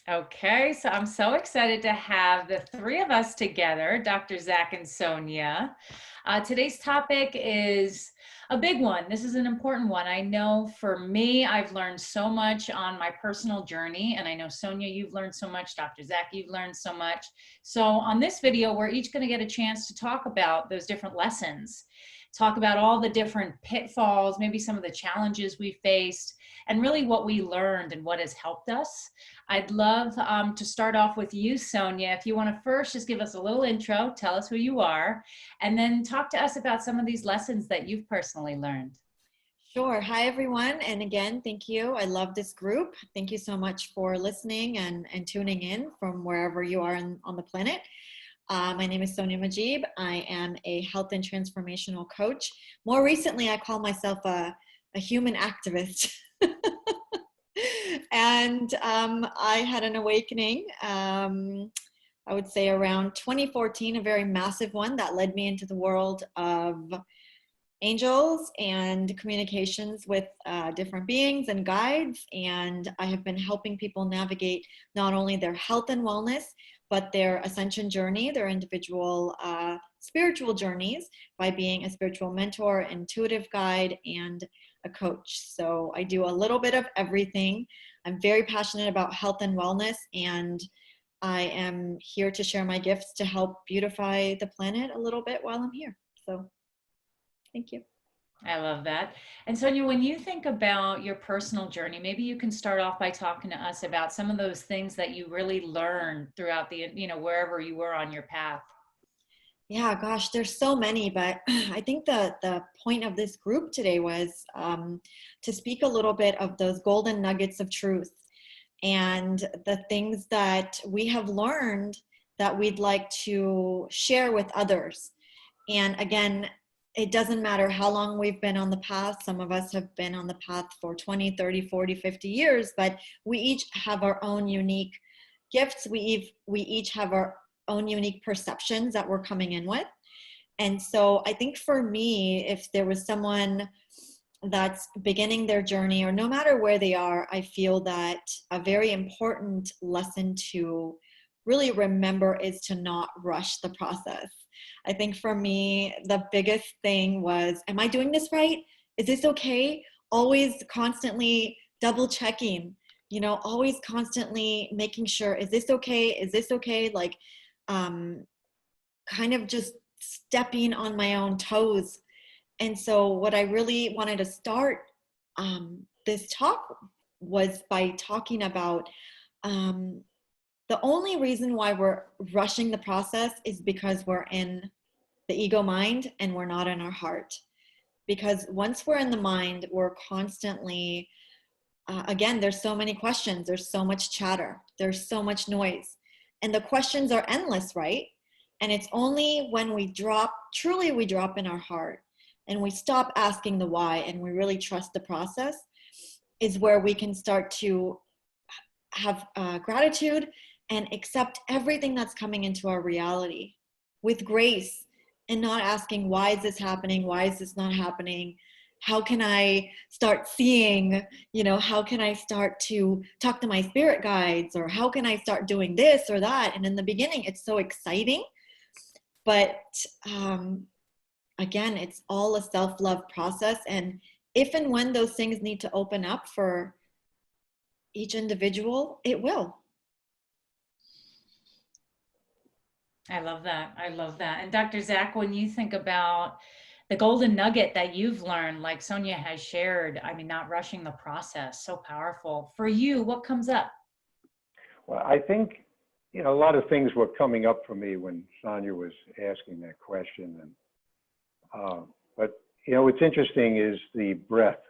Okay, so I'm so excited to have the three of us together, Dr. Zach and Sonya. Today's topic is a big one. This is an important one. I know for me, I've learned so much on my personal journey, and I know Sonya, you've learned so much. Dr. Zach, you've learned so much. So on this video, we're each going to get a chance to talk about those different lessons, talk about all the different pitfalls, maybe some of the challenges we faced, and really what we learned and what has helped us. I'd love to start off with you, Sonya. If you want to first just give us a little intro, tell us who you are, and then talk to us about some of these lessons that you've personally learned. Sure. Hi, everyone. And again, thank you. I love this group. Thank you so much for listening and tuning in from wherever you are on the planet. My name is Sonya Mujeeb. I am a health and transformational coach. More recently, I call myself a human activist. And I had an awakening, I would say around 2014, a very massive one that led me into the world of angels and communications with different beings and guides. And I have been helping people navigate not only their health and wellness, but their ascension journey, their individual spiritual journeys, by being a spiritual mentor, intuitive guide, and a coach. So I do a little bit of everything. I'm very passionate about health and wellness, and I am here to share my gifts to help beautify the planet a little bit while I'm here. So thank you. I love that. And Sonya, when you think about your personal journey, maybe you can start off by talking to us about some of those things that you really learned throughout the, wherever you were on your path. Yeah, gosh, there's so many, but I think the point of this group today was to speak a little bit of those golden nuggets of truth and the things that we have learned that we'd like to share with others. And again, it doesn't matter how long we've been on the path. Some of us have been on the path for 20, 30, 40, 50 years, but we each have our own unique gifts. We each have our own unique perceptions that we're coming in with. And so I think for me, if there was someone that's beginning their journey, or no matter where they are, I feel that a very important lesson to really remember is to not rush the process. I think for me, the biggest thing was, am I doing this right? Is this okay? Always constantly double checking, always constantly making sure, is this okay? Is this okay? Like, kind of just stepping on my own toes. And so what I really wanted to start this talk was by talking about the only reason why we're rushing the process is because we're in the ego mind and we're not in our heart. Because once we're in the mind, we're constantly, again, there's so many questions, there's so much chatter, there's so much noise. And the questions are endless, right? And it's only when we truly we drop in our heart and we stop asking the why and we really trust the process, is where we can start to have gratitude and accept everything that's coming into our reality with grace, and not asking, why is this happening? Why is this not happening? How can I start seeing, how can I start to talk to my spirit guides, or how can I start doing this or that? And in the beginning, it's so exciting. But again, it's all a self-love process. And if and when those things need to open up for each individual, it will. I love that. I love that. And Dr. Zach, when you think about the golden nugget that you've learned, like Sonya has shared, I mean, not rushing the process, so powerful. For you, what comes up? Well, I think, a lot of things were coming up for me when Sonya was asking that question. And, but, what's interesting is the breath.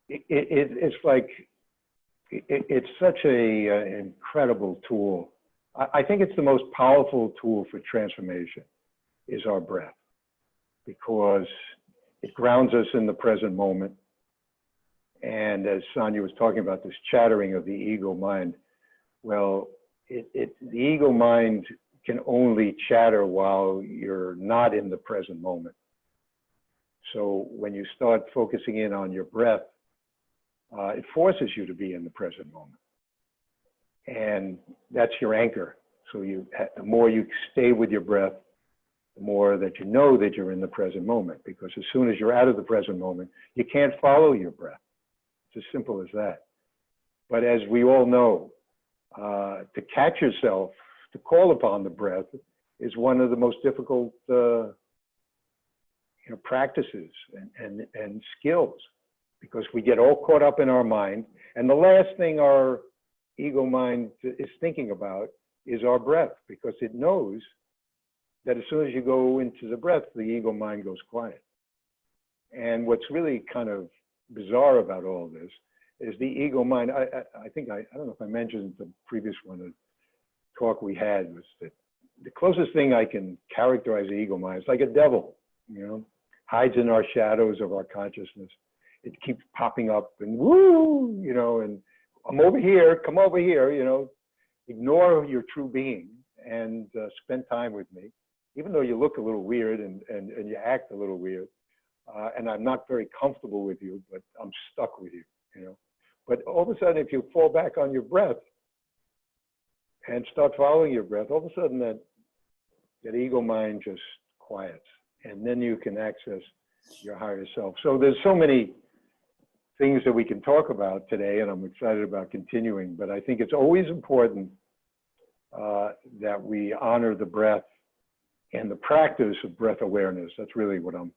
It's like, it's such an incredible tool. I think it's the most powerful tool for transformation is our breath, because it grounds us in the present moment. And as Sonya was talking about, this chattering of the ego mind, well, the ego mind can only chatter while you're not in the present moment. So when you start focusing in on your breath, it forces you to be in the present moment. And that's your anchor. So the more you stay with your breath, the more that you know that you're in the present moment, because as soon as you're out of the present moment, you can't follow your breath. It's as simple as that. But as we all know, to catch yourself, to call upon the breath is one of the most difficult practices and skills, because we get all caught up in our mind. And the last thing our ego mind is thinking about is our breath, because it knows that as soon as you go into the breath, the ego mind goes quiet. And what's really kind of bizarre about all this is the ego mind. I don't know if I mentioned the previous one, the talk we had, was that the closest thing I can characterize the ego mind is like a devil, hides in our shadows of our consciousness. It keeps popping up and woo, and I'm over here, come over here, ignore your true being and spend time with me, even though you look a little weird and you act a little weird. And I'm not very comfortable with you, but I'm stuck with you, But all of a sudden, if you fall back on your breath and start following your breath, all of a sudden that ego mind just quiets, and then you can access your higher self. So there's so many things that we can talk about today, and I'm excited about continuing, but I think it's always important that we honor the breath and the practice of breath awareness. That's really what I'm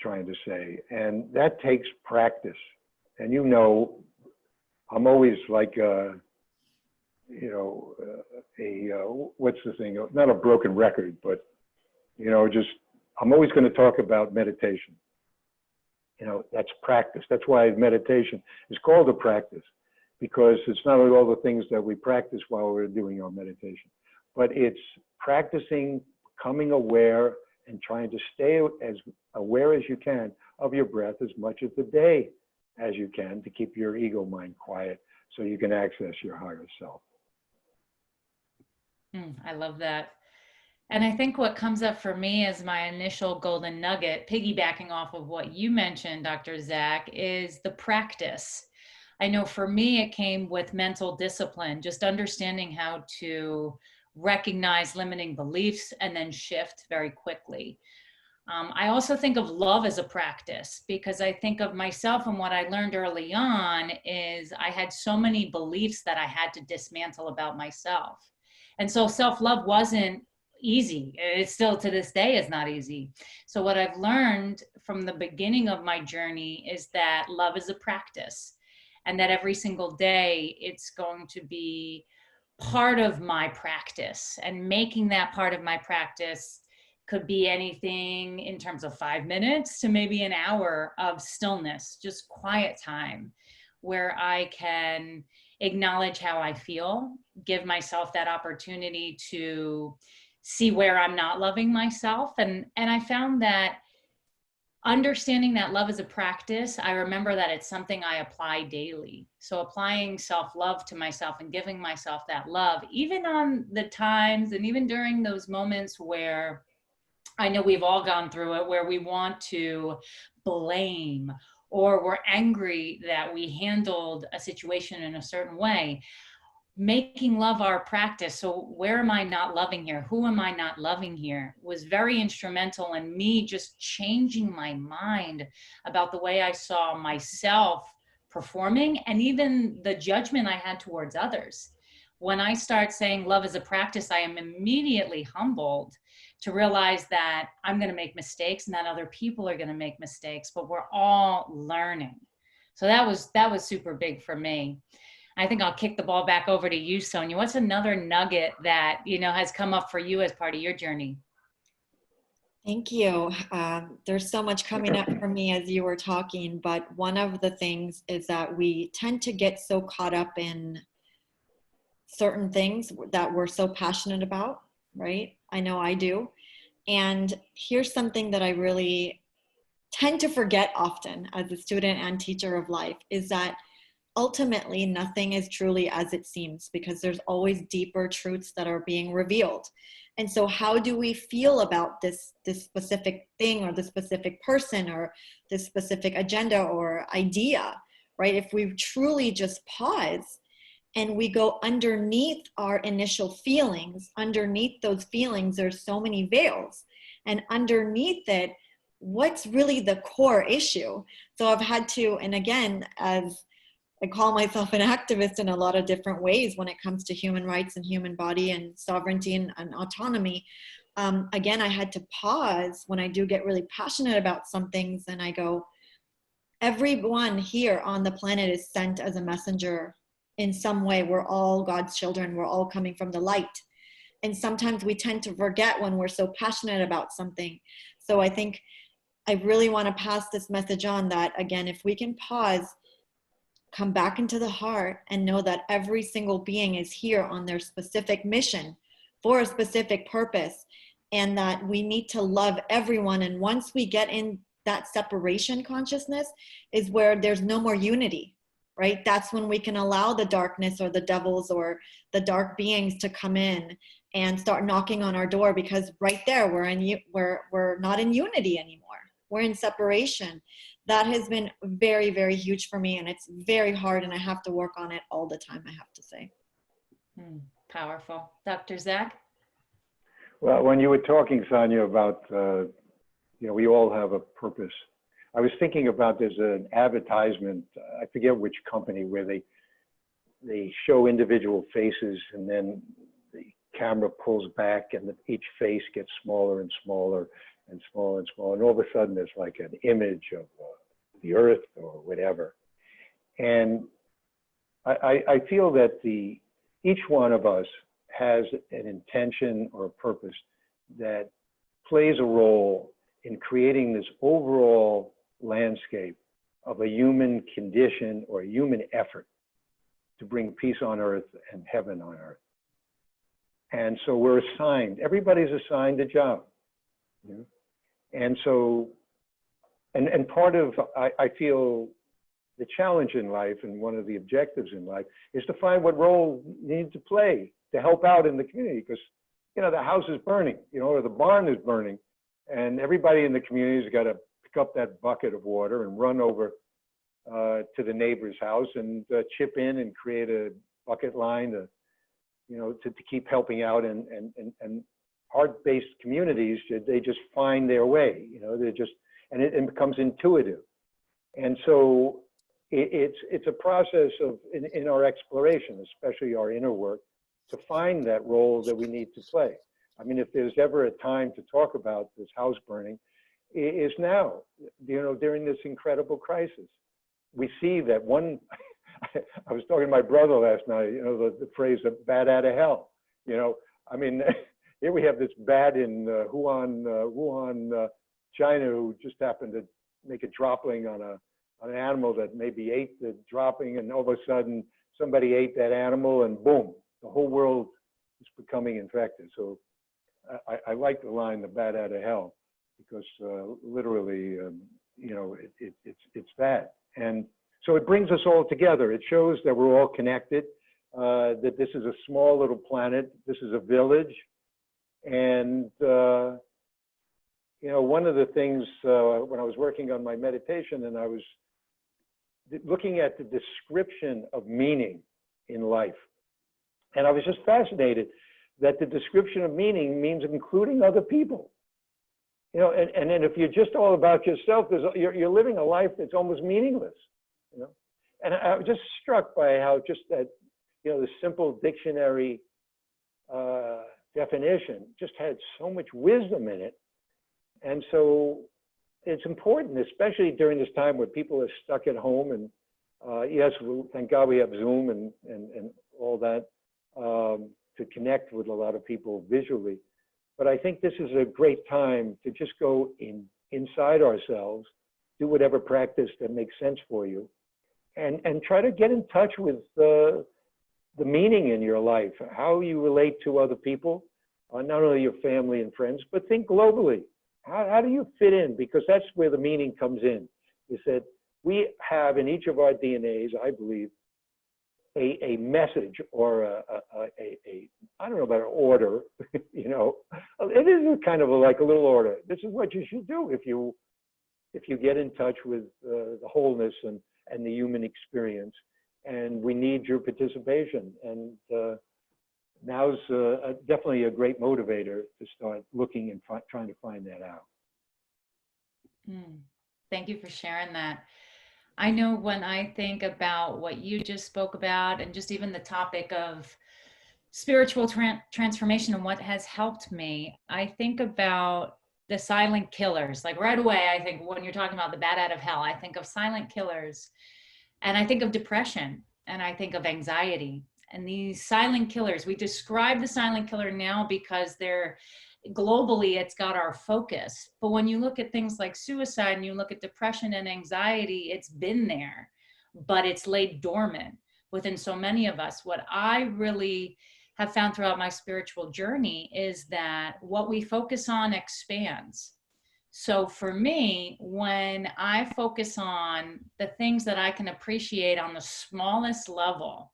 trying to say. And that takes practice. And I'm always like, what's the thing? Not a broken record, but, I'm always going to talk about meditation. That's practice. That's why meditation is called a practice, because it's not only all the things that we practice while we're doing our meditation, but it's practicing becoming aware and trying to stay as aware as you can of your breath as much of the day as you can, to keep your ego mind quiet so you can access your higher self. I love that. And I think what comes up for me as my initial golden nugget, piggybacking off of what you mentioned, Dr. Zach, is the practice. I know for me, it came with mental discipline, just understanding how to recognize limiting beliefs and then shift very quickly. I also think of love as a practice, because I think of myself, and what I learned early on is I had so many beliefs that I had to dismantle about myself. And so self-love wasn't easy. It still to this day is not easy. So what I've learned from the beginning of my journey is that love is a practice, and that every single day it's going to be part of my practice, and making that part of my practice could be anything in terms of 5 minutes to maybe an hour of stillness, just quiet time where I can acknowledge how I feel, give myself that opportunity to see where I'm not loving myself. And I found that understanding that love is a practice, I remember that it's something I apply daily. So applying self-love to myself and giving myself that love, even on the times and even during those moments where I know we've all gone through it, where we want to blame or we're angry that we handled a situation in a certain way. Making love our practice. So where am I not loving here? Who am I not loving here? Was very instrumental in me just changing my mind about the way I saw myself performing, and even the judgment I had towards others. When I start saying love is a practice, I am immediately humbled to realize that I'm going to make mistakes and that other people are going to make mistakes, but we're all learning. So that was super big for me. I think I'll kick the ball back over to you, Sonya. What's another nugget that, has come up for you as part of your journey? Thank you. There's so much coming up for me as you were talking, but one of the things is that we tend to get so caught up in certain things that we're so passionate about, right? I know I do. And here's something that I really tend to forget often as a student and teacher of life, is that ultimately nothing is truly as it seems, because there's always deeper truths that are being revealed. And so how do we feel about this specific thing or this specific person or this specific agenda or idea, right? If we truly just pause and we go underneath our initial feelings, underneath those feelings, there's so many veils. And underneath it, what's really the core issue? So I've had to, and again, as I call myself an activist in a lot of different ways when it comes to human rights and human body and sovereignty and autonomy. Again, I had to pause when I do get really passionate about some things, and I go, everyone here on the planet is sent as a messenger in some way. We're all God's children. We're all coming from the light. And sometimes we tend to forget when we're so passionate about something. So I think I really want to pass this message on that, again, if we can pause, come back into the heart and know that every single being is here on their specific mission for a specific purpose, and that we need to love everyone. And once we get in that separation consciousness is where there's no more unity, right? That's when we can allow the darkness or the devils or the dark beings to come in and start knocking on our door, because right there we're not in unity anymore. We're in separation. That has been very, very huge for me, and it's very hard, and I have to work on it all the time, I have to say. Powerful. Dr. Zach? Well, when you were talking, Sonya, about, we all have a purpose. I was thinking about, there's an advertisement, I forget which company, where they show individual faces, and then the camera pulls back and each face gets smaller and smaller and smaller and smaller. And all of a sudden there's like an image of the earth or whatever. And I feel that each one of us has an intention or a purpose that plays a role in creating this overall landscape of a human condition or a human effort to bring peace on earth and heaven on earth. And so we're assigned, everybody's assigned a job. You know? And so, and part of, I feel, the challenge in life and one of the objectives in life is to find what role you need to play to help out in the community, because, the house is burning, or the barn is burning, and everybody in the community has got to pick up that bucket of water and run over to the neighbor's house and chip in and create a bucket line to keep helping out. And heart-based communities, they just find their way, and it becomes intuitive. And so it's a process of, in our exploration, especially our inner work, to find that role that we need to play. I mean, if there's ever a time to talk about this house burning, it is now, during this incredible crisis. We see that I was talking to my brother last night, the phrase, "a bat out of hell." I mean, here we have this bat in Wuhan, China, who just happened to make a dropping on an animal that maybe ate the dropping, and all of a sudden somebody ate that animal, and boom, the whole world is becoming infected. So I like the line, "the bat out of hell," because literally, it's that. And so it brings us all together. It shows that we're all connected, that this is a small little planet, this is a village. And, one of the things when I was working on my meditation and I was looking at the description of meaning in life, and I was just fascinated that the description of meaning means including other people. And then if you're just all about yourself, you're living a life that's almost meaningless. And I was just struck by how just that, the simple dictionary definition just had so much wisdom in it. And so it's important, especially during this time where people are stuck at home. And yes, thank God we have Zoom and all that to connect with a lot of people visually. But I think this is a great time to just go inside ourselves, do whatever practice that makes sense for you, and try to get in touch with the meaning in your life, how you relate to other people, not only your family and friends, but think globally. How do you fit in? Because that's where the meaning comes in, is that we have in each of our DNAs, I believe, a message or I don't know about an order, it is kind of like a little order. This is what you should do if you get in touch with the wholeness and and the human experience. And we need your participation. And now's definitely a great motivator to start looking and trying to find that out. Thank you for sharing that. I know when I think about what you just spoke about, and just even the topic of spiritual transformation and what has helped me, I think about the silent killers. Like right away, I think when you're talking about the bat out of hell, I think of silent killers, and I think of depression, and I think of anxiety. And these silent killers, we describe the silent killer now because they're globally, it's got our focus. But when you look at things like suicide and you look at depression and anxiety, it's been there, but it's laid dormant within so many of us. What I really have found throughout my spiritual journey is that what we focus on expands. So for me, when I focus on the things that I can appreciate on the smallest level,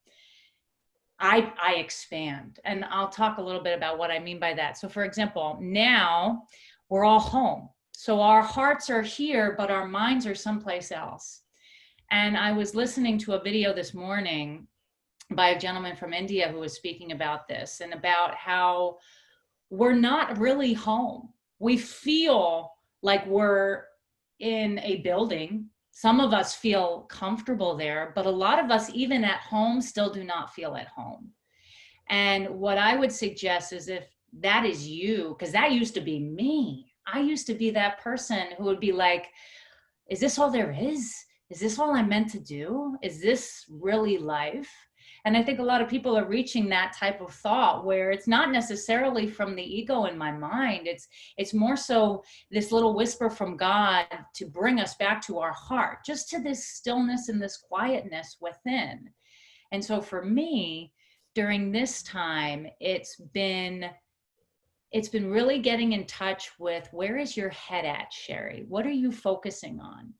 I expand. And I'll talk a little bit about what I mean by that. So for example, now we're all home. So our hearts are here, but our minds are someplace else. And I was listening to a video this morning by a gentleman from India who was speaking about this and about how we're not really home. We feel like we're in a building. Some of us feel comfortable there, but a lot of us, even at home, still do not feel at home. And what I would suggest is, if that is you, because that used to be me. I used to be that person who would be like, is this all there is? Is this all I'm meant to do? Is this really life? And I think a lot of people are reaching that type of thought where it's not necessarily from the ego in my mind. It's more so this little whisper from God to bring us back to our heart, just to this stillness and this quietness within. And so for me, during this time, it's been really getting in touch with, where is your head at, Sherry? What are you focusing on?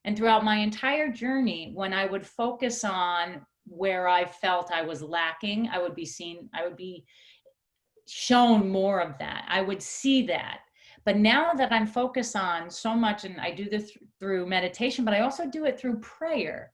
And throughout my entire journey, when I would focus on where I felt I was lacking, I would be shown more of that. I would see that. But now that I'm focused on so much, and I do this through meditation, but I also do it through prayer.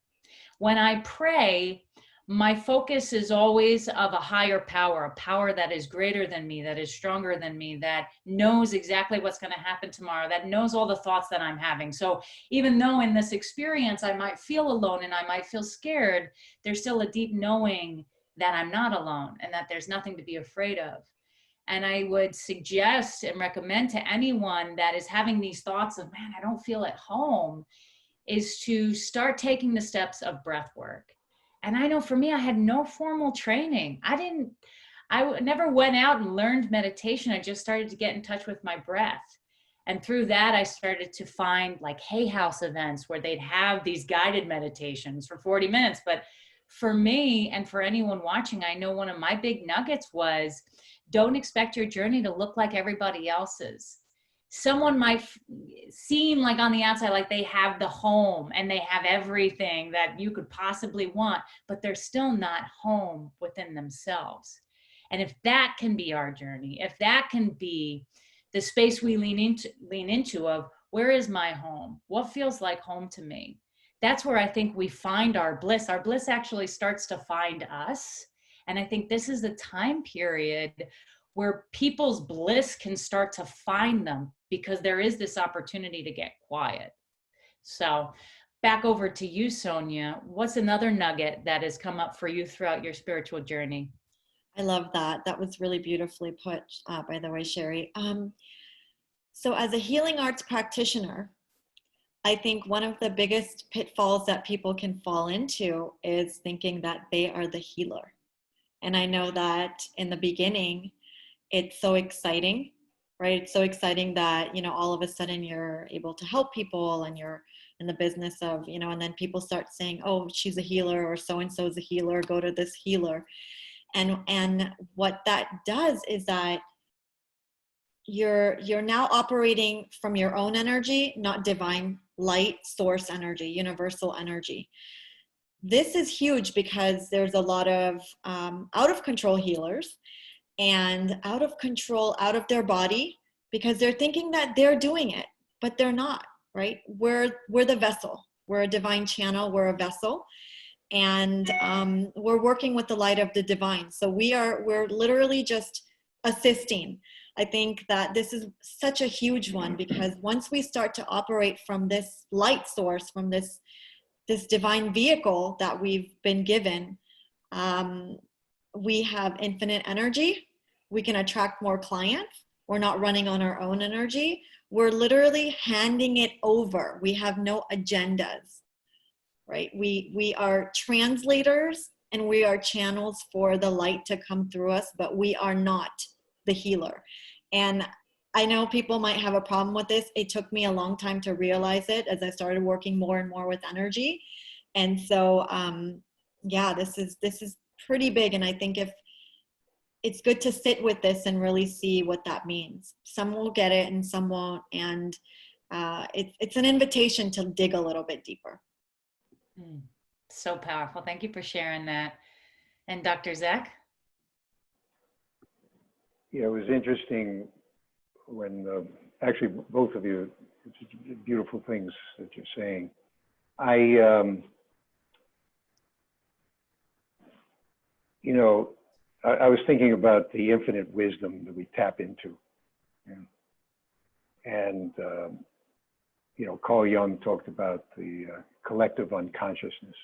When I pray, my focus is always of a higher power, a power that is greater than me, that is stronger than me, that knows exactly what's going to happen tomorrow, that knows all the thoughts that I'm having. So even though in this experience I might feel alone and I might feel scared, there's still a deep knowing that I'm not alone and that there's nothing to be afraid of. And I would suggest and recommend to anyone that is having these thoughts of, man, I don't feel at home, is to start taking the steps of breath work. And I know for me, I had no formal training. I never went out and learned meditation. I just started to get in touch with my breath. And through that, I started to find like Hay House events where they'd have these guided meditations for 40 minutes. But for me and for anyone watching, I know one of my big nuggets was, don't expect your journey to look like everybody else's. Someone might seem like on the outside, like they have the home and they have everything that you could possibly want, but they're still not home within themselves. And if that can be our journey, if that can be the space we lean into of, where is my home? What feels like home to me? That's where I think we find our bliss. Our bliss actually starts to find us. And I think this is the time period where people's bliss can start to find them, because there is this opportunity to get quiet. So back over to you, Sonya. What's another nugget that has come up for you throughout your spiritual journey? I love that. That was really beautifully put, by the way, Sherry. So as a healing arts practitioner, I think one of the biggest pitfalls that people can fall into is thinking that they are the healer. And I know that in the beginning, it's so exciting, right? It's so exciting that, all of a sudden you're able to help people and you're in the business of, and then people start saying, oh, she's a healer, or so-and-so is a healer, go to this healer. And what that does is that you're now operating from your own energy, not divine light source energy, universal energy. This is huge because there's a lot of out of control healers and out of control, out of their body, because they're thinking that they're doing it, but they're not, right? We're the vessel. We're a divine channel. We're a vessel. And we're working with the light of the divine. So we're literally just assisting. I think that this is such a huge one, because once we start to operate from this light source, from this divine vehicle that we've been given, we have infinite energy. We can attract more clients. We're not running on our own energy. We're literally handing it over. We have no agendas, right? We are translators, and we are channels for the light to come through us, but we are not the healer. And I know people might have a problem with this. It took me a long time to realize it as I started working more and more with energy. And so, yeah, this is pretty big. And I think if it's good to sit with this and really see what that means. Some will get it and some won't. And it's an invitation to dig a little bit deeper. So powerful. Thank you for sharing that. And Dr. Zach? Yeah, it was interesting when, actually both of you, it's beautiful things that you're saying. I was thinking about the infinite wisdom that we tap into. And Carl Jung talked about the collective unconsciousness,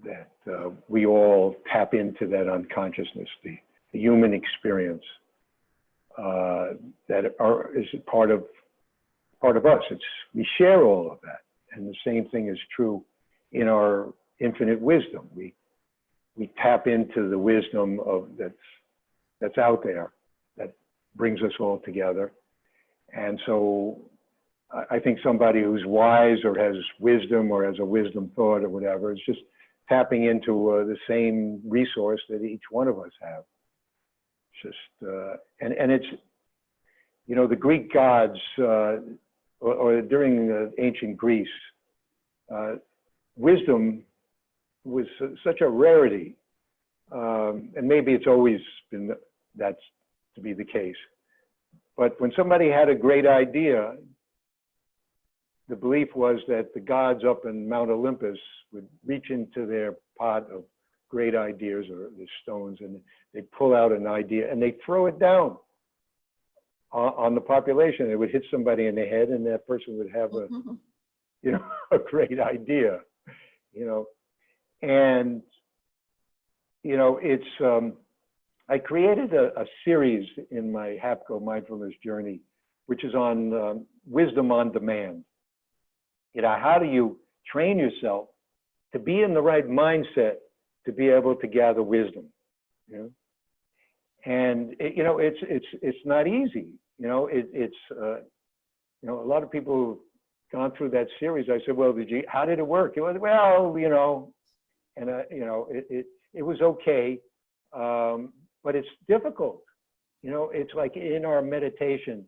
that we all tap into that unconsciousness, the human experience that is part of us. We share all of that, and the same thing is true in our infinite wisdom. We tap into the wisdom that's out there, that brings us all together. And so I think somebody who's wise or has wisdom or has a wisdom thought or whatever is just tapping into the same resource that each one of us have. It's just, and it's, the Greek gods, or during ancient Greece, wisdom was such a rarity. And maybe it's always been that's to be the case. But when somebody had a great idea, the belief was that the gods up in Mount Olympus would reach into their pot of great ideas, or the stones, and they'd pull out an idea and they'd throw it down on the population. It would hit somebody in the head, and that person would have a great idea, And, it's, I created a series in my Happco mindfulness journey, which is on wisdom on demand. How do you train yourself to be in the right mindset to be able to gather wisdom? And it's not easy. A lot of people who've gone through that series, I said, well, how did it work? It was, well, and it was okay, but it's difficult. It's like in our meditation,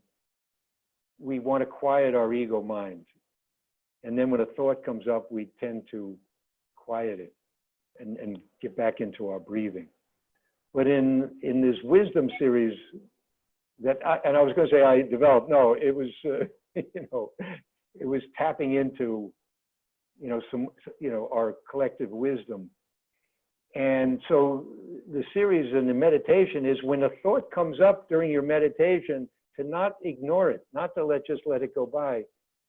we want to quiet our ego mind. And then when a thought comes up, we tend to quiet it and get back into our breathing. But in this wisdom series that I was going to say I developed, no, it was, it was tapping into, our collective wisdom. And so the series in the meditation is when a thought comes up during your meditation, to not ignore it, not to just let it go by,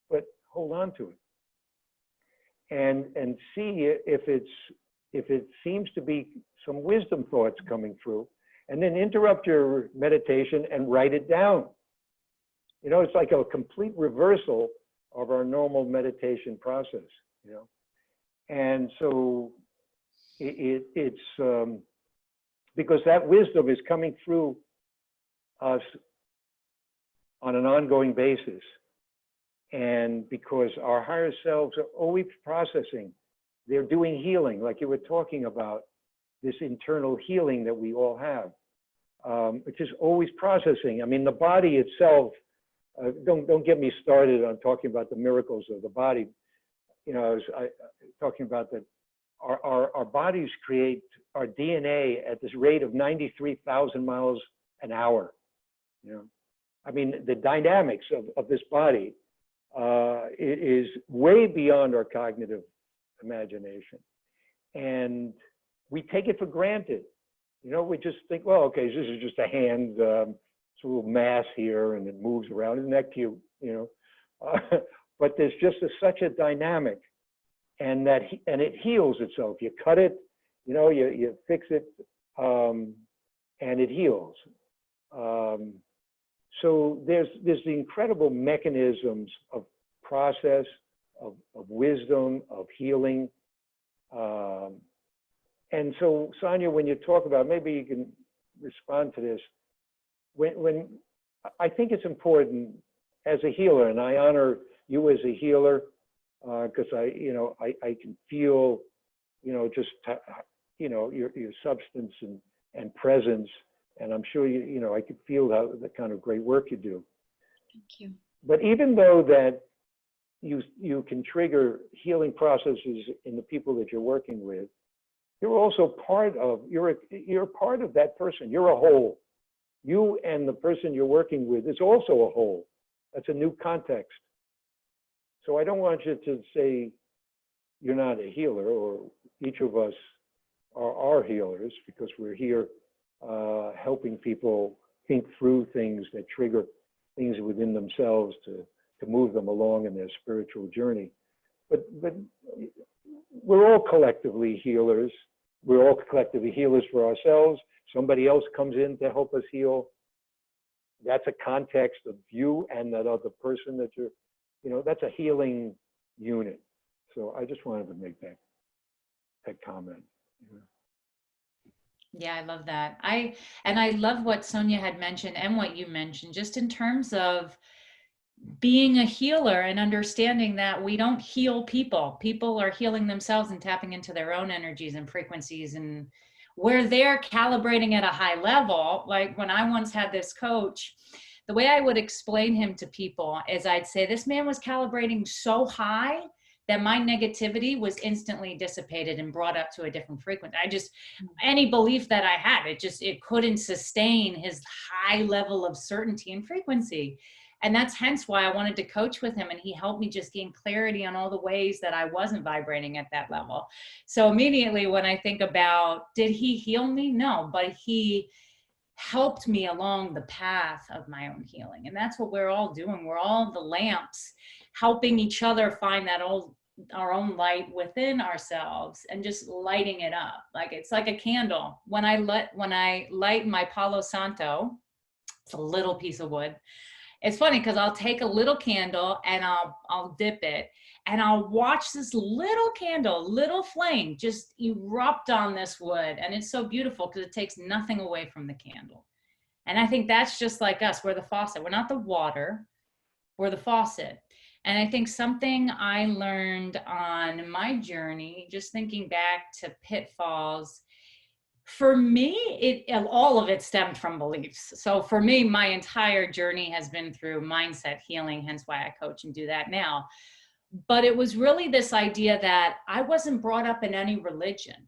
but hold on to it. And see if it seems to be some wisdom thoughts coming through, and then interrupt your meditation and write it down. It's like a complete reversal of our normal meditation process, And so it's because that wisdom is coming through us on an ongoing basis. And because our higher selves are always processing, they're doing healing, like you were talking about, this internal healing that we all have, which is always processing. I mean, the body itself, don't get me started on talking about the miracles of the body. I was talking about that our bodies create our DNA at this rate of 93,000 miles an hour. I mean, the dynamics of this body it is way beyond our cognitive imagination. And we take it for granted. You know, we just think, well, okay, this is just a hand, it's a little mass here and it moves around. Isn't that cute? You know, but there's just such a dynamic, and it heals itself. You cut it, you know, you fix it, and it heals. So there's the incredible mechanisms of process, of wisdom, of healing. And so, Sonya, when you talk about, maybe you can respond to this. When I think it's important as a healer, and I honor you as a healer, because I can feel, you know, just your substance and presence, and I'm sure you know I could feel the kind of great work you do. Thank you. But even though that you can trigger healing processes in the people that you're working with, you're also part of you're part of that person. You're a whole. You and the person you're working with is also a whole. That's a new context. So I don't want you to say you're not a healer, or each of us are healers, because we're here helping people think through things that trigger things within themselves to move them along in their spiritual journey. But we're all collectively healers. We're all collectively healers for ourselves. Somebody else comes in to help us heal. That's a context of you and that other person that you're, you know, that's a healing unit. So I just wanted to make that comment. Yeah, I love that. I love what Sonya had mentioned and what you mentioned, just in terms of being a healer and understanding that we don't heal people. People are healing themselves and tapping into their own energies and frequencies, and where they're calibrating at a high level. Like when I once had this coach, the way I would explain him to people is I'd say, this man was calibrating so high that my negativity was instantly dissipated and brought up to a different frequency. Any belief that I had, it couldn't sustain his high level of certainty and frequency. And that's hence why I wanted to coach with him, and he helped me just gain clarity on all the ways that I wasn't vibrating at that level. So immediately when I think about, did he heal me? No, but he helped me along the path of my own healing. And that's what we're all doing. We're all the lamps helping each other find our own light within ourselves and just lighting it up. Like it's like a candle. When I light my Palo Santo, it's a little piece of wood. It's funny because I'll take a little candle and I'll dip it, and I'll watch this little candle, little flame just erupt on this wood. And it's so beautiful because it takes nothing away from the candle. And I think that's just like us. We're the faucet. We're not the water. We're the faucet. And I think something I learned on my journey, just thinking back to pitfalls, for me, all of it stemmed from beliefs. So for me, my entire journey has been through mindset healing, hence why I coach and do that now. But it was really this idea that I wasn't brought up in any religion.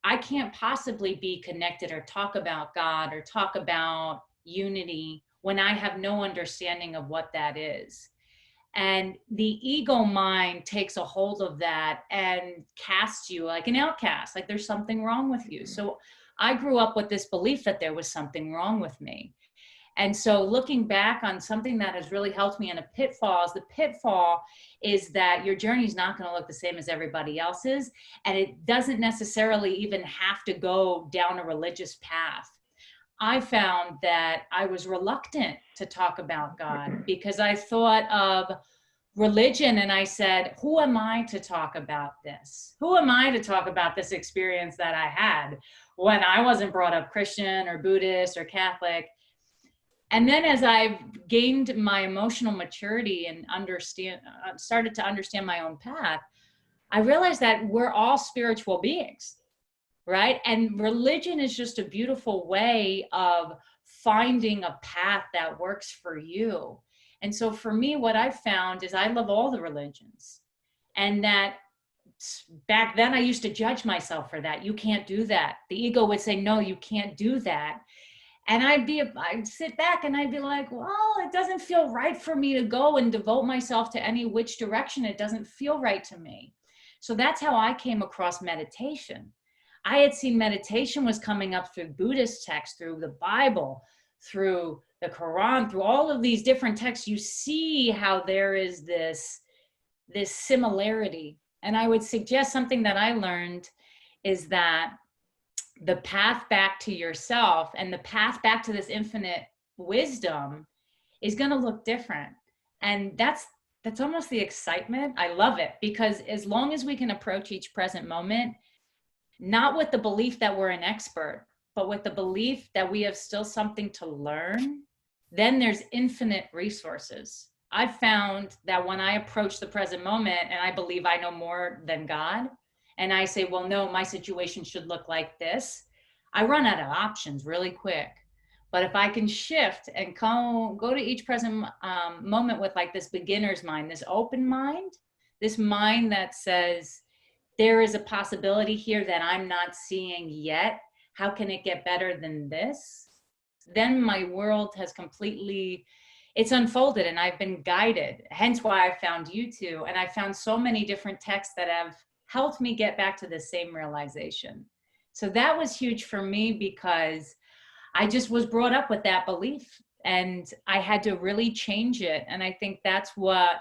I can't possibly be connected or talk about God or talk about unity when I have no understanding of what that is. And the ego mind takes a hold of that and casts you like an outcast, like there's something wrong with you. So I grew up with this belief that there was something wrong with me. And so looking back on something that has really helped me in a pitfall, the pitfall is that your journey is not going to look the same as everybody else's. And it doesn't necessarily even have to go down a religious path. I found that I was reluctant to talk about God because I thought of religion and I said, who am I to talk about this? Who am I to talk about this experience that I had when I wasn't brought up Christian or Buddhist or Catholic? And then as I've gained my emotional maturity and started to understand my own path, I realized that we're all spiritual beings. Right? And religion is just a beautiful way of finding a path that works for you. And so for me, what I've found is I love all the religions. And that back then I used to judge myself for that. You can't do that. The ego would say, no, you can't do that. And I'd sit back and I'd be like, well, it doesn't feel right for me to go and devote myself to any which direction. It doesn't feel right to me. So that's how I came across meditation. I had seen meditation was coming up through Buddhist texts, through the Bible, through the Quran, through all of these different texts. You see how there is this similarity. And I would suggest something that I learned is that the path back to yourself and the path back to this infinite wisdom is going to look different. And that's almost the excitement. I love it, because as long as we can approach each present moment, not with the belief that we're an expert, but with the belief that we have still something to learn, then there's infinite resources. I've found that when I approach the present moment and I believe I know more than God, and I say, well, no, my situation should look like this, I run out of options really quick. But if I can shift and go to each present moment with like this beginner's mind, this open mind, this mind that says, there is a possibility here that I'm not seeing yet. How can it get better than this? Then my world has completely, it's unfolded and I've been guided. Hence why I found you two. And I found so many different texts that have helped me get back to the same realization. So that was huge for me, because I just was brought up with that belief and I had to really change it. And I think that's what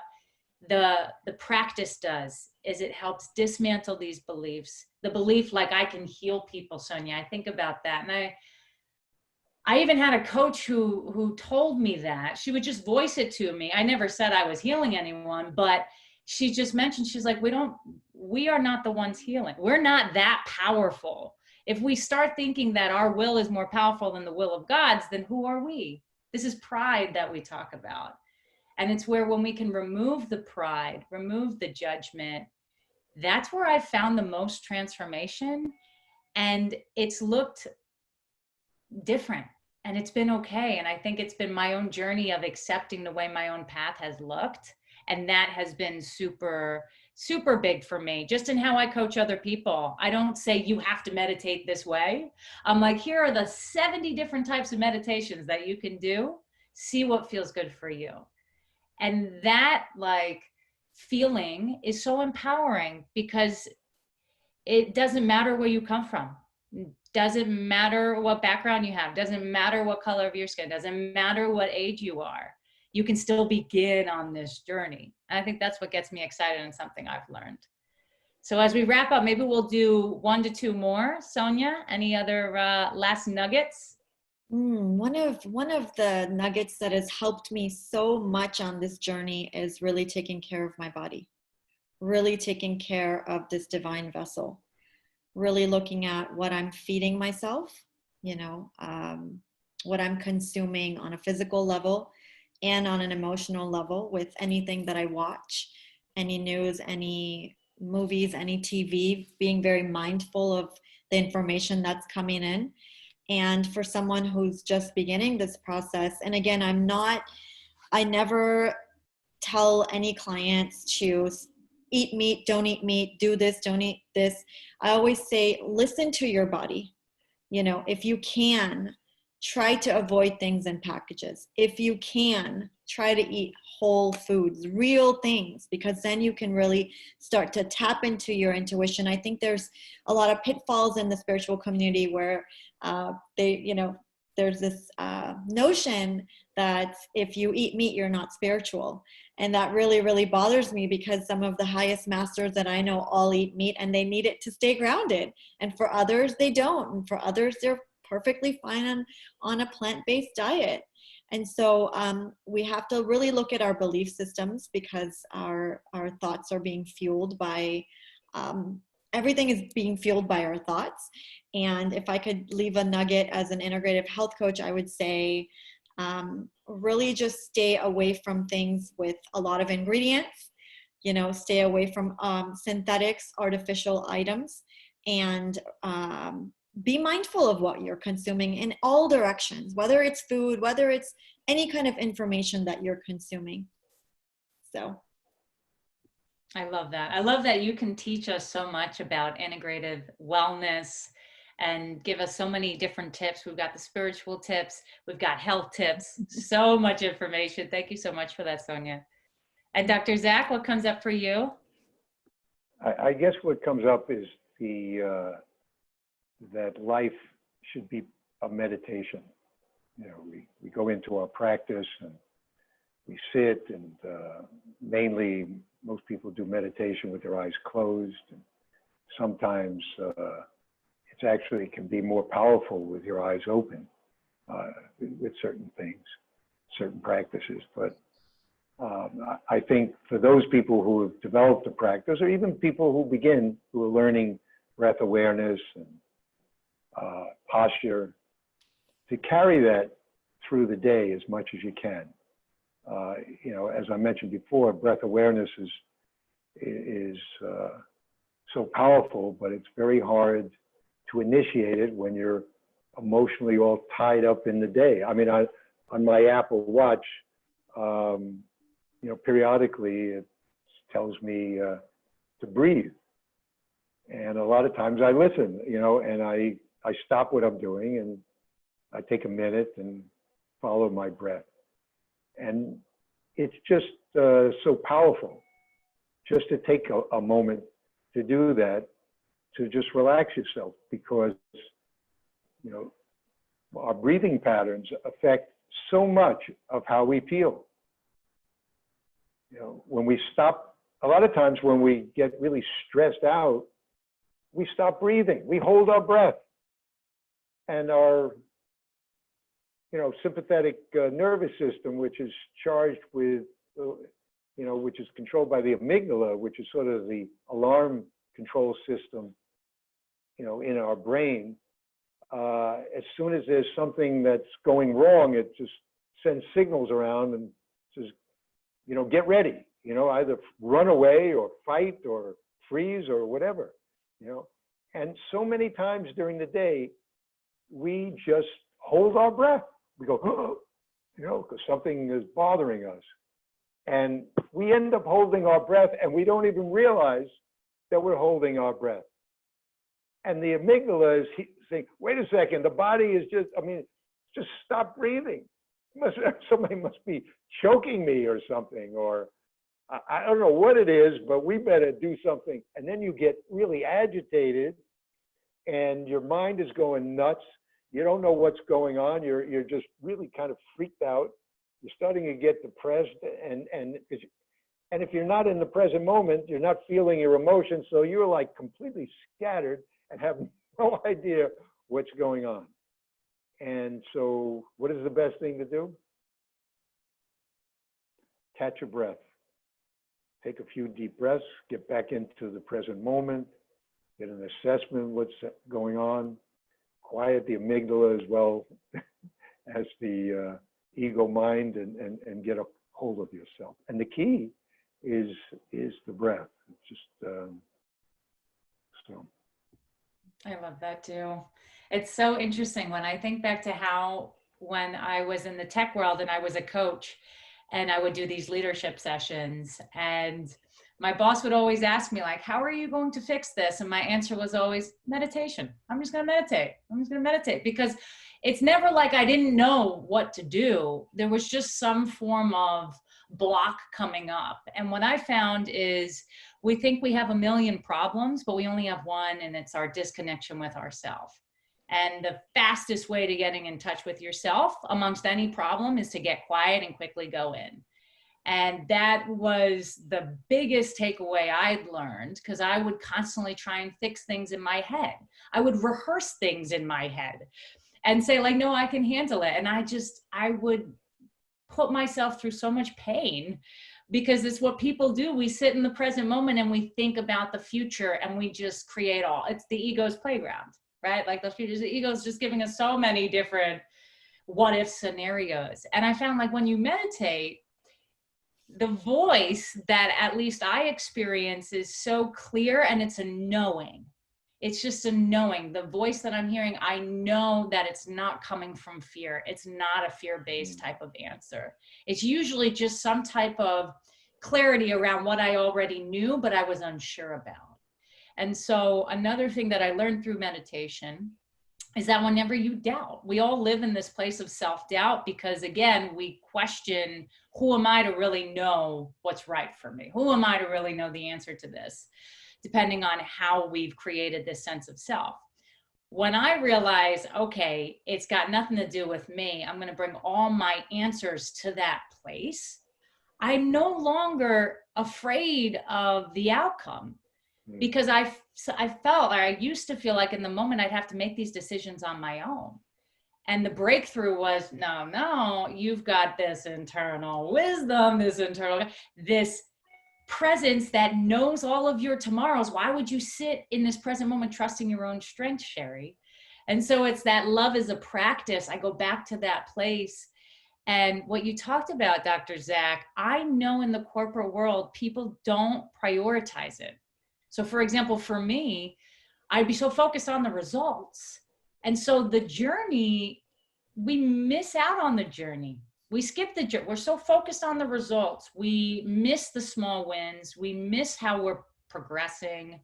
the practice does, is it helps dismantle these beliefs. The belief like I can heal people, Sonya. I think about that. And I even had a coach who told me that. She would just voice it to me. I never said I was healing anyone, but she just mentioned, she's like, we are not the ones healing. We're not that powerful. If we start thinking that our will is more powerful than the will of God's, then who are we? This is pride that we talk about. And it's where, when we can remove the pride, remove the judgment, that's where I found the most transformation. And it's looked different and it's been okay. And I think it's been my own journey of accepting the way my own path has looked. And that has been super, super big for me, just in how I coach other people. I don't say you have to meditate this way. I'm like, here are the 70 different types of meditations that you can do. See what feels good for you. And that like feeling is so empowering, because it doesn't matter where you come from. Doesn't matter what background you have. Doesn't matter what color of your skin. Doesn't matter what age you are. You can still begin on this journey. And I think that's what gets me excited, and something I've learned. So as we wrap up, maybe we'll do 1 to 2 more. Sonya, any other last nuggets? One of the nuggets that has helped me so much on this journey is really taking care of my body, really taking care of this divine vessel, really looking at what I'm feeding myself, what I'm consuming on a physical level and on an emotional level with anything that I watch, any news, any movies, any TV, being very mindful of the information that's coming in. And for someone who's just beginning this process, and again, I never tell any clients to eat meat, don't eat meat, do this, don't eat this. I always say, listen to your body. If you can, try to avoid things in packages. If you can, try to eat whole foods, real things, because then you can really start to tap into your intuition. I think there's a lot of pitfalls in the spiritual community where there's this notion that if you eat meat, you're not spiritual. And that really, really bothers me, because some of the highest masters that I know all eat meat and they need it to stay grounded. And for others, they don't. And for others, they're perfectly fine on a plant-based diet. And so we have to really look at our belief systems, because our thoughts are being fueled by, everything is being fueled by our thoughts. And if I could leave a nugget as an integrative health coach, I would say, really just stay away from things with a lot of ingredients, stay away from synthetics, artificial items, and be mindful of what you're consuming in all directions, whether it's food, whether it's any kind of information that you're consuming. So. I love that. I love that you can teach us so much about integrative wellness, and give us so many different tips. We've got the spiritual tips, we've got health tips, so much information. Thank you so much for that, Sonya. And Dr. Zach, what comes up for you? I guess what comes up is that life should be a meditation. You know, we go into our practice and we sit, and mainly most people do meditation with their eyes closed. And sometimes it actually can be more powerful with your eyes open with certain things, certain practices. But I think for those people who have developed a practice, or even people who are learning breath awareness and posture, to carry that through the day as much as you can. You know, as I mentioned before, breath awareness is so powerful, but it's very hard to initiate it when you're emotionally all tied up in the day. I mean, on my Apple Watch, you know, periodically it tells me to breathe. And a lot of times I listen, you know, and I stop what I'm doing and I take a minute and follow my breath. And it's just so powerful just to take a moment to do that, to just relax yourself, because, you know, our breathing patterns affect so much of how we feel. You know, when we stop, a lot of times when we get really stressed out, we stop breathing, we hold our breath, and our, you know, sympathetic nervous system, which is charged with, you know, which is controlled by the amygdala, which is sort of the alarm control system, you know, in our brain. As soon as there's something that's going wrong, it just sends signals around and says, you know, get ready, you know, either run away or fight or freeze or whatever, you know. And so many times during the day, we just hold our breath. We go, oh, you know, because something is bothering us. And we end up holding our breath, and we don't even realize that we're holding our breath. And the amygdala is saying, wait a second, the body is just, I mean, just stop breathing. Somebody must be choking me or something, or I don't know what it is, but we better do something. And then you get really agitated and your mind is going nuts. You don't know what's going on. You're just really kind of freaked out. You're starting to get depressed, and if you're not in the present moment, you're not feeling your emotions, so you're like completely scattered and have no idea what's going on. And so what is the best thing to do? Catch your breath. Take a few deep breaths, get back into the present moment, get an assessment of what's going on, quiet the amygdala as well as the ego mind, and get a hold of yourself. And the key is the breath. It's just so. I love that too. It's so interesting when I think back to how, when I was in the tech world and I was a coach and I would do these leadership sessions, and my boss would always ask me, like, how are you going to fix this? And my answer was always meditation. I'm just going to meditate. I'm just going to meditate, because it's never like I didn't know what to do. There was just some form of block coming up. And what I found is we think we have a million problems, but we only have one, and it's our disconnection with ourselves. And the fastest way to getting in touch with yourself amongst any problem is to get quiet and quickly go in. And that was the biggest takeaway I'd learned, because I would constantly try and fix things in my head. I would rehearse things in my head and say, like, no, I can handle it. And I would put myself through so much pain, because it's what people do. We sit in the present moment and we think about the future, and we just create it's the ego's playground, right? Like the ego's just giving us so many different what if scenarios. And I found, like, when you meditate, the voice that at least I experience is so clear, and it's a knowing. It's just a knowing. The voice that I'm hearing, I know that it's not coming from fear. It's not a fear-based type of answer. It's usually just some type of clarity around what I already knew, but I was unsure about. And so another thing that I learned through meditation is that whenever you doubt, we all live in this place of self-doubt because, again, we question, who am I to really know what's right for me? Who am I to really know the answer to this? Depending on how we've created this sense of self. When I realize, okay, it's got nothing to do with me, I'm going to bring all my answers to that place, I'm no longer afraid of the outcome. Because I felt, or I used to feel like in the moment I'd have to make these decisions on my own. And the breakthrough was, no, you've got this internal wisdom, this presence that knows all of your tomorrows. Why would you sit in this present moment trusting your own strength, Sherry? And so it's that love is a practice. I go back to that place. And what you talked about, Dr. Zach, I know in the corporate world, people don't prioritize it. So for example, for me, I'd be so focused on the results. And so the journey, we miss out on the journey. We skip the journey. We're so focused on the results. We miss the small wins. We miss how we're progressing.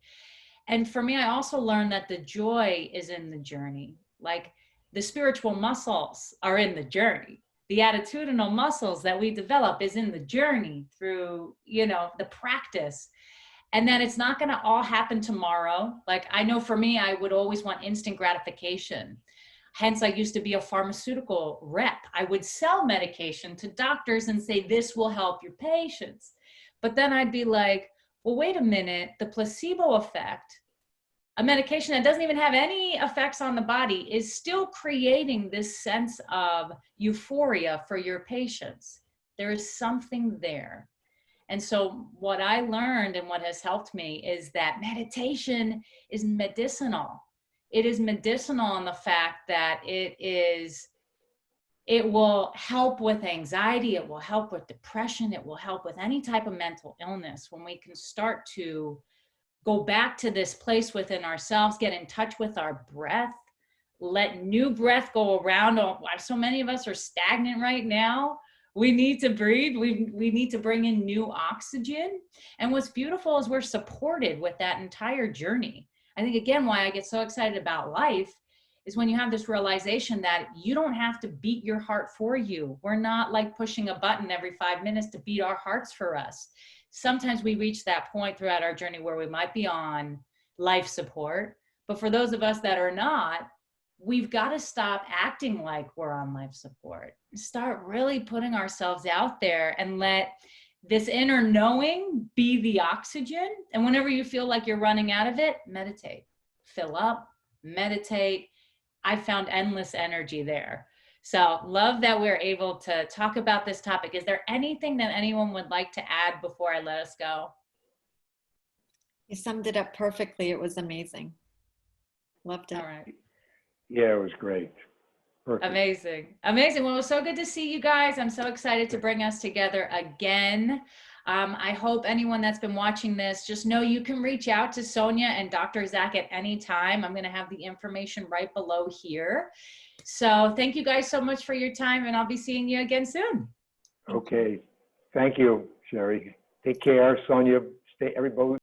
And for me, I also learned that the joy is in the journey. Like the spiritual muscles are in the journey. The attitudinal muscles that we develop is in the journey through, the practice. And then it's not going to all happen tomorrow. Like I know for me, I would always want instant gratification. Hence, I used to be a pharmaceutical rep. I would sell medication to doctors and say, this will help your patients. But then I'd be like, well, wait a minute, the placebo effect, a medication that doesn't even have any effects on the body, is still creating this sense of euphoria for your patients. There is something there. And so what I learned and what has helped me is that meditation is medicinal. It is medicinal in the fact that it will help with anxiety. It will help with depression. It will help with any type of mental illness when we can start to go back to this place within ourselves, get in touch with our breath, let new breath go around. So many of us are stagnant right now. We need to breathe. We need to bring in new oxygen. And what's beautiful is we're supported with that entire journey. I think, again, why I get so excited about life is when you have this realization that you don't have to beat your heart for you. We're not like pushing a button every 5 minutes to beat our hearts for us. Sometimes we reach that point throughout our journey where we might be on life support. But for those of us that are not, we've got to stop acting like we're on life support. Start really putting ourselves out there and let this inner knowing be the oxygen. And whenever you feel like you're running out of it, meditate, fill up, meditate. I found endless energy there. So love that we're able to talk about this topic. Is there anything that anyone would like to add before I let us go? You summed it up perfectly. It was amazing. Loved it. All right. Yeah, it was great. Perfect. Amazing. Amazing. Well, it was so good to see you guys. I'm so excited to bring us together again. I hope anyone that's been watching this, just know you can reach out to Sonya and Dr. Zach at any time. I'm going to have the information right below here. So thank you guys so much for your time, and I'll be seeing you again soon. Okay. Thank you, Sherry. Take care, Sonya. Stay everybody.